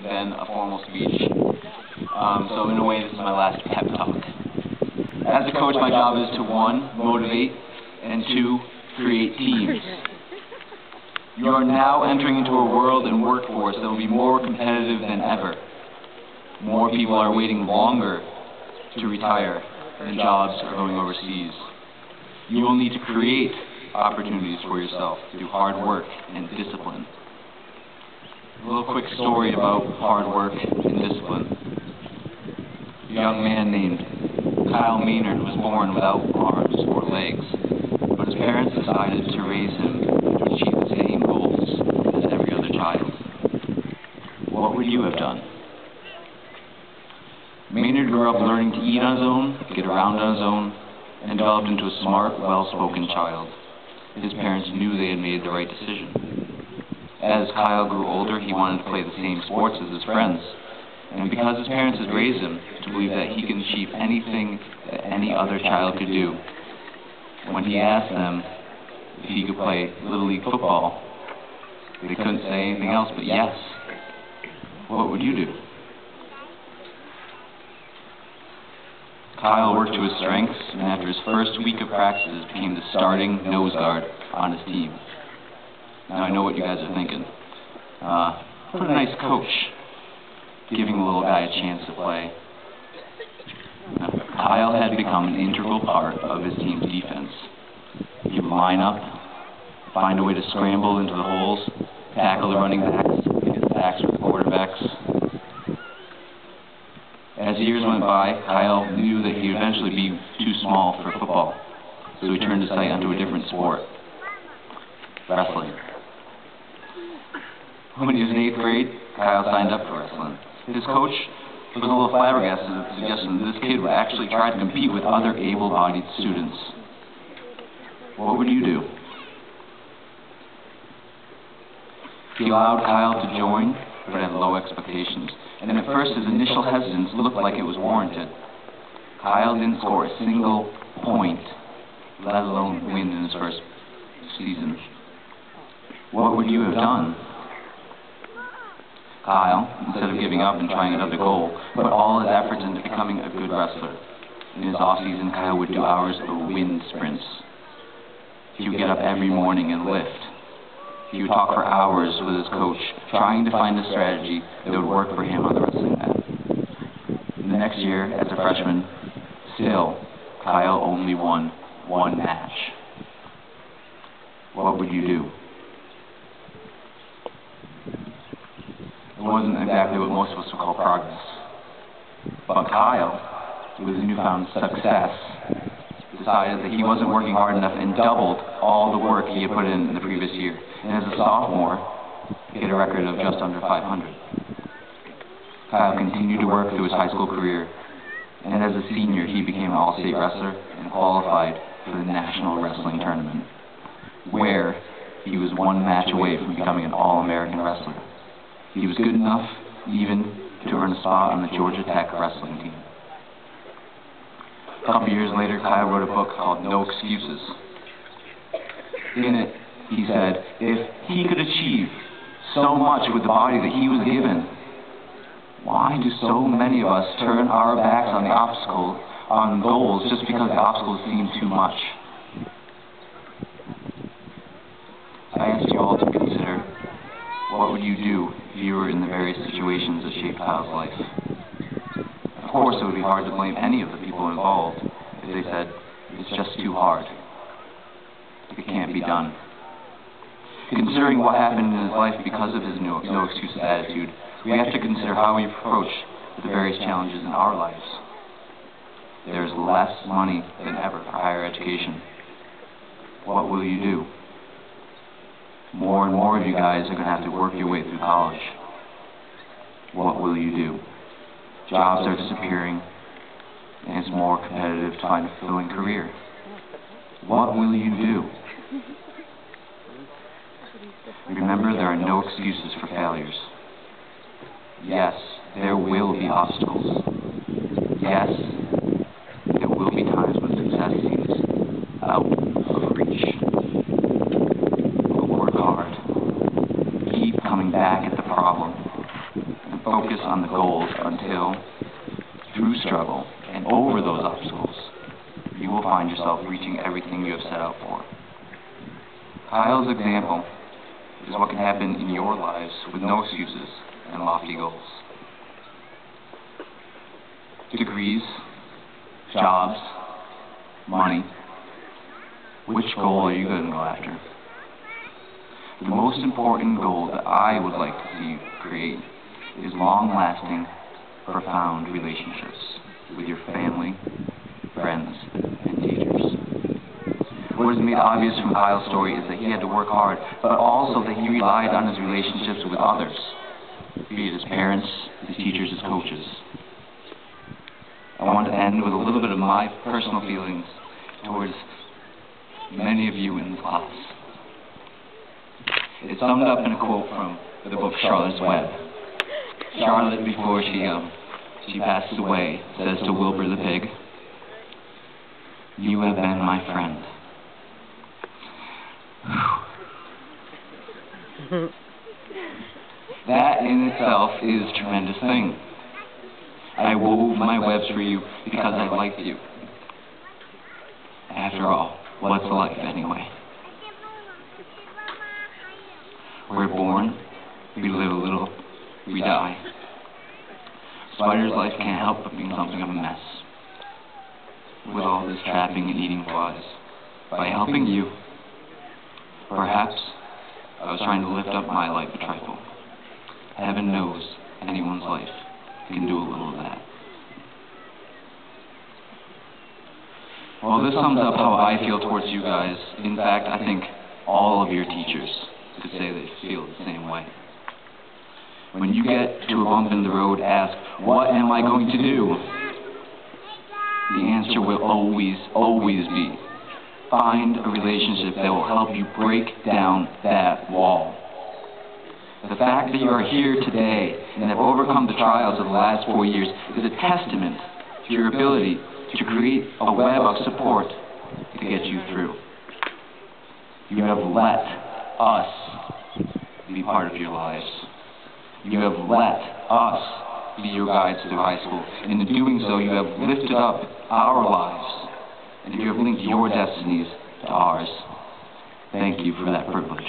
than a formal speech. So in a way, this is my last pep talk. As a coach, my job is to 1, motivate, and 2, create teams. You are now entering into a world and workforce that will be more competitive than ever. More people are waiting longer to retire than jobs are going overseas. You will need to create opportunities for yourself through hard work and discipline. A little quick story about hard work and discipline. A young man named Kyle Maynard was born without arms or legs, but his parents decided to raise him to achieve the same goals as every other child. What would you have done? Maynard grew up learning to eat on his own, get around on his own, and developed into a smart, well-spoken child. His parents knew they had made the right decision. As Kyle grew older, he wanted to play the same sports as his friends, and because his parents had raised him to believe that he could achieve anything that any other child could do, when he asked them if he could play Little League football, they couldn't say anything else but yes. What would you do? Kyle worked to his strengths, and after his first week of practices, became the starting nose guard on his team. Now I know what you guys are thinking. What a nice coach, giving the little guy a chance to play. Kyle had become an integral part of his team's defense. He would line up, find a way to scramble into the holes, tackle the running backs, get sacks with the quarterbacks. As years went by, Kyle knew that he would eventually be too small for football, so he turned his sight onto a different sport, wrestling. When he was in 8th grade, Kyle signed up for wrestling. His coach was a little flabbergasted at the suggestion that this kid would actually try to compete with other able-bodied students. What would you do? He allowed Kyle to join, but had low expectations, and at first his initial hesitance looked like it was warranted. Kyle didn't score a single point, let alone win in his first season. What would you have done? Kyle, instead of giving up and trying another goal, put all his efforts into becoming a good wrestler. In his off-season, Kyle would do hours of wind sprints. He would get up every morning and lift. He would talk for hours with his coach, trying to find a strategy that would work for him on the wrestling mat. In the next year, as a freshman, still, Kyle only won 1 match. What would you do? It wasn't exactly what most of us would call progress. But Kyle, with his newfound success, decided that he wasn't working hard enough and doubled all the work he had put in the previous year. And as a sophomore, he hit a record of just under 500. Kyle continued to work through his high school career, and as a senior, he became an all-state wrestler and qualified for the National Wrestling Tournament, where he was 1 match away from becoming an All-American wrestler. He was good enough, even, to earn a spot on the Georgia Tech wrestling team. A couple years later, Kyle wrote a book called No Excuses. In it, he said, if he could achieve so much with the body that he was given, why do so many of us turn our backs on the obstacle, on goals, just because the obstacles seem too much? I asked you all to consider, what would you do if you were in the various situations that shaped Kyle's life? Of course, it would be hard to blame any of the people involved if they said, it's just too hard. It can't be done. Considering what happened in his life because of his no excuses attitude, we have to consider how we approach the various challenges in our lives. There's less money than ever for higher education. What will you do? More and more of you guys are going to have to work your way through college. What will you do? Jobs are disappearing, and it's more competitive to find a fulfilling career. What will you do? Remember, there are no excuses for failures. Yes, there will be obstacles. Yes, there will be times when success seems out of reach. But work hard. Keep coming back at the problem. focus on the goals until, through struggle and over those obstacles, you will find yourself reaching everything you have set out for. Kyle's example is what can happen in your lives with no excuses and lofty goals. Degrees, jobs, money. Which goal are you going to go after? The most important goal that I would like to see you create is long-lasting, profound relationships with your family, friends, and teachers. What is made obvious from Kyle's story is that he had to work hard, but also that he relied on his relationships with others, be it his parents, his teachers, his coaches. I want to end with a little bit of my personal feelings towards many of you in the class. It's summed up in a quote from the book Charlotte's Web. Charlotte, before she passes away, says to Wilbur the pig, "You have been my friend." That in itself is a tremendous thing. I wove my webs for you because I liked you. After all, what's life anyway? We're born, we live a little, we die. Spider's life can't help but being something of a mess. With all this trapping and eating flies. By helping you, perhaps I was trying to lift up my life a trifle. Heaven knows anyone's life can do a little of that. Well, this sums up how I feel towards you guys. In fact, I think all of your teachers could say they feel the same way. When you get to a bump in the road, ask, what am I going to do? The answer will always be, find a relationship that will help you break down that wall. The fact that you are here today and have overcome the trials of the last 4 years is a testament to your ability to create a web of support to get you through. You have let us be part of your lives. You have let us be your guides through high school. And in doing so, you have lifted up our lives, and you have linked your destinies to ours. Thank you for that privilege.